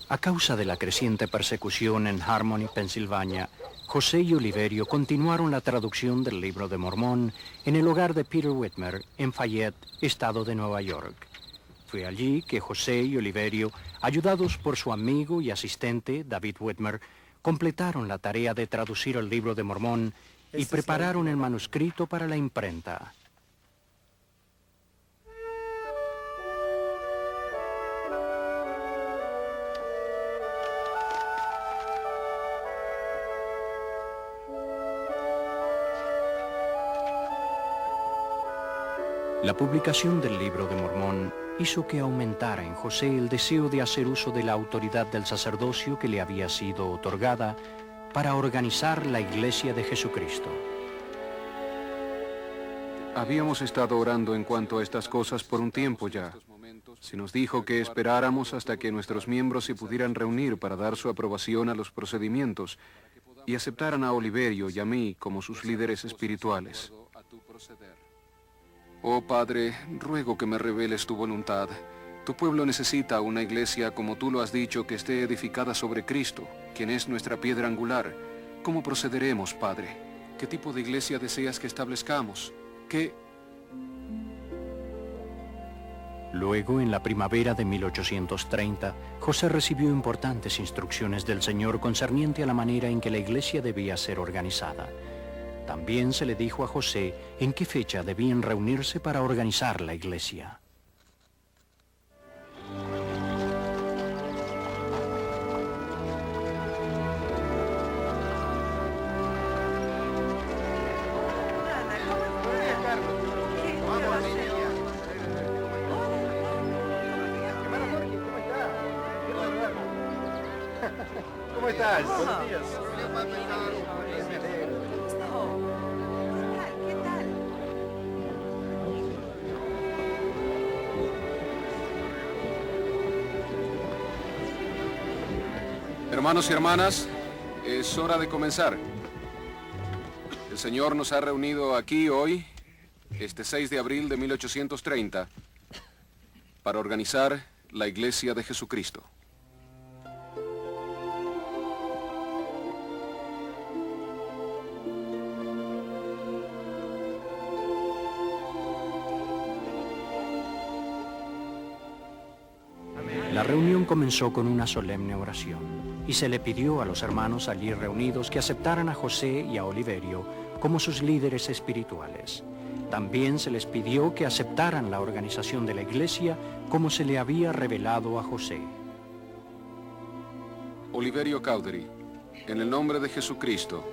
A causa de la creciente persecución en Harmony, Pensilvania, José y Oliverio continuaron la traducción del Libro de Mormón en el hogar de Peter Whitmer, en Fayette, estado de Nueva York. Fue allí que José y Oliverio, ayudados por su amigo y asistente, David Whitmer, completaron la tarea de traducir el Libro de Mormón y prepararon el manuscrito para la imprenta. La publicación del Libro de Mormón hizo que aumentara en José el deseo de hacer uso de la autoridad del sacerdocio que le había sido otorgada para organizar la Iglesia de Jesucristo. Habíamos estado orando en cuanto a estas cosas por un tiempo ya. Se nos dijo que esperáramos hasta que nuestros miembros se pudieran reunir para dar su aprobación a los procedimientos y aceptaran a Oliverio y a mí como sus líderes espirituales. Oh Padre, ruego que me reveles tu voluntad. Tu pueblo necesita una iglesia, como tú lo has dicho, que esté edificada sobre Cristo, quien es nuestra piedra angular. ¿Cómo procederemos, Padre? ¿Qué tipo de iglesia deseas que establezcamos? ¿Qué? Luego, en la primavera de 1830, José recibió importantes instrucciones del Señor concerniente a la manera en que la iglesia debía ser organizada. También se le dijo a José en qué fecha debían reunirse para organizar la iglesia. ¿Cómo estás? Buenos días. Hermanos y hermanas, es hora de comenzar. El Señor nos ha reunido aquí hoy, este 6 de abril de 1830, para organizar la Iglesia de Jesucristo. La reunión comenzó con una solemne oración y se le pidió a los hermanos allí reunidos que aceptaran a José y a Oliverio como sus líderes espirituales. También se les pidió que aceptaran la organización de la iglesia como se le había revelado a José. Oliverio Cowdery, en el nombre de Jesucristo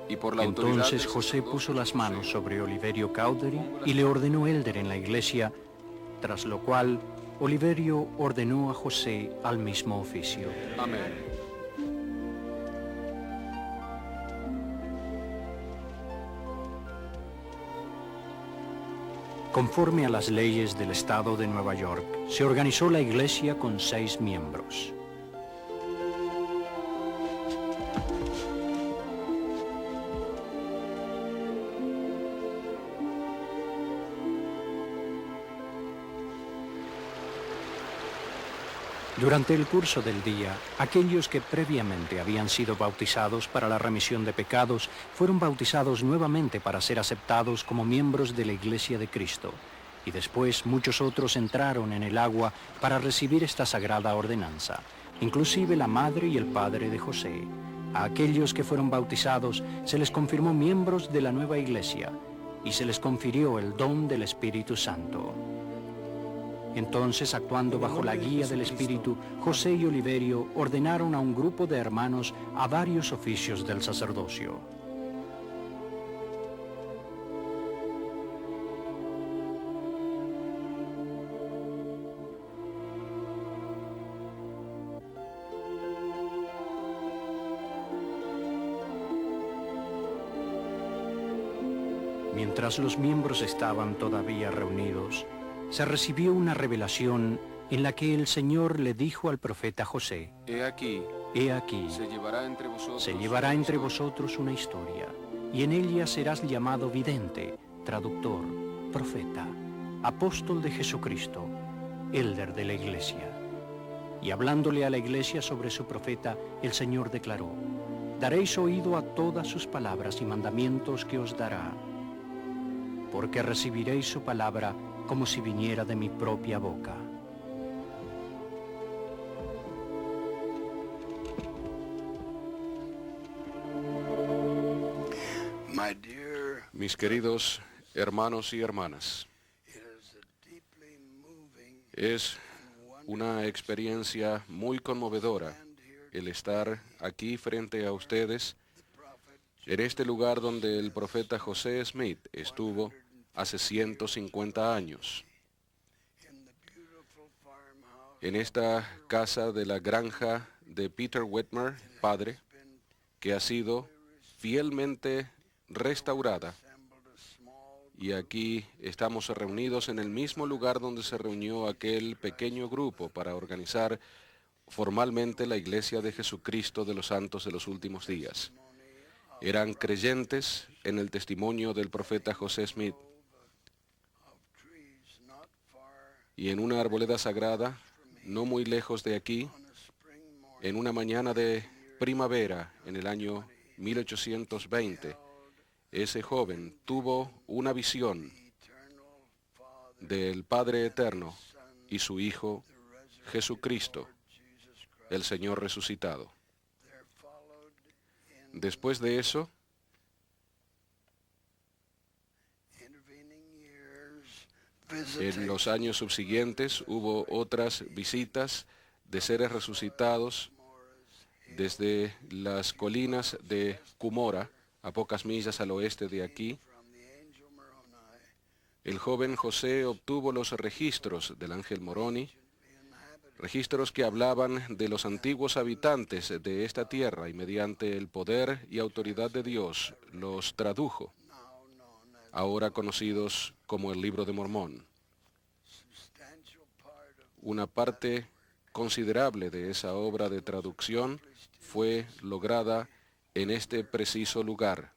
y por la autoridad... Entonces José puso las manos sobre Oliverio Cowdery y le ordenó élder en la iglesia, tras lo cual Oliverio ordenó a José al mismo oficio. Amén. Conforme a las leyes del estado de Nueva York, se organizó la iglesia con 6 miembros. Durante el curso del día, aquellos que previamente habían sido bautizados para la remisión de pecados fueron bautizados nuevamente para ser aceptados como miembros de la Iglesia de Cristo. Y después muchos otros entraron en el agua para recibir esta sagrada ordenanza, inclusive la madre y el padre de José. A aquellos que fueron bautizados se les confirmó miembros de la nueva Iglesia y se les confirió el don del Espíritu Santo. Entonces, actuando bajo la guía del Espíritu, José y Oliverio ordenaron a un grupo de hermanos a varios oficios del sacerdocio. Mientras los miembros estaban todavía reunidos, se recibió una revelación en la que el Señor le dijo al profeta José: He aquí, se llevará entre vosotros una historia, y en ella serás llamado vidente, traductor, profeta, apóstol de Jesucristo, élder de la iglesia. Y hablándole a la iglesia sobre su profeta, el Señor declaró: daréis oído a todas sus palabras y mandamientos que os dará, porque recibiréis su palabra como si viniera de mi propia boca. Mis queridos hermanos y hermanas, es una experiencia muy conmovedora el estar aquí frente a ustedes, en este lugar donde el profeta José Smith estuvo hace 150 años. En esta casa de la granja de Peter Whitmer, padre, que ha sido fielmente restaurada. Y aquí estamos reunidos en el mismo lugar donde se reunió aquel pequeño grupo para organizar formalmente la Iglesia de Jesucristo de los Santos de los Últimos Días. Eran creyentes en el testimonio del profeta José Smith. Y en una arboleda sagrada, no muy lejos de aquí, en una mañana de primavera en el año 1820, ese joven tuvo una visión del Padre Eterno y su Hijo Jesucristo, el Señor resucitado. Después de eso, en los años subsiguientes hubo otras visitas de seres resucitados desde las colinas de Cumorah, a pocas millas al oeste de aquí. El joven José obtuvo los registros del ángel Moroni, registros que hablaban de los antiguos habitantes de esta tierra, y mediante el poder y autoridad de Dios los tradujo, ahora conocidos como el Libro de Mormón. Una parte considerable de esa obra de traducción fue lograda en este preciso lugar.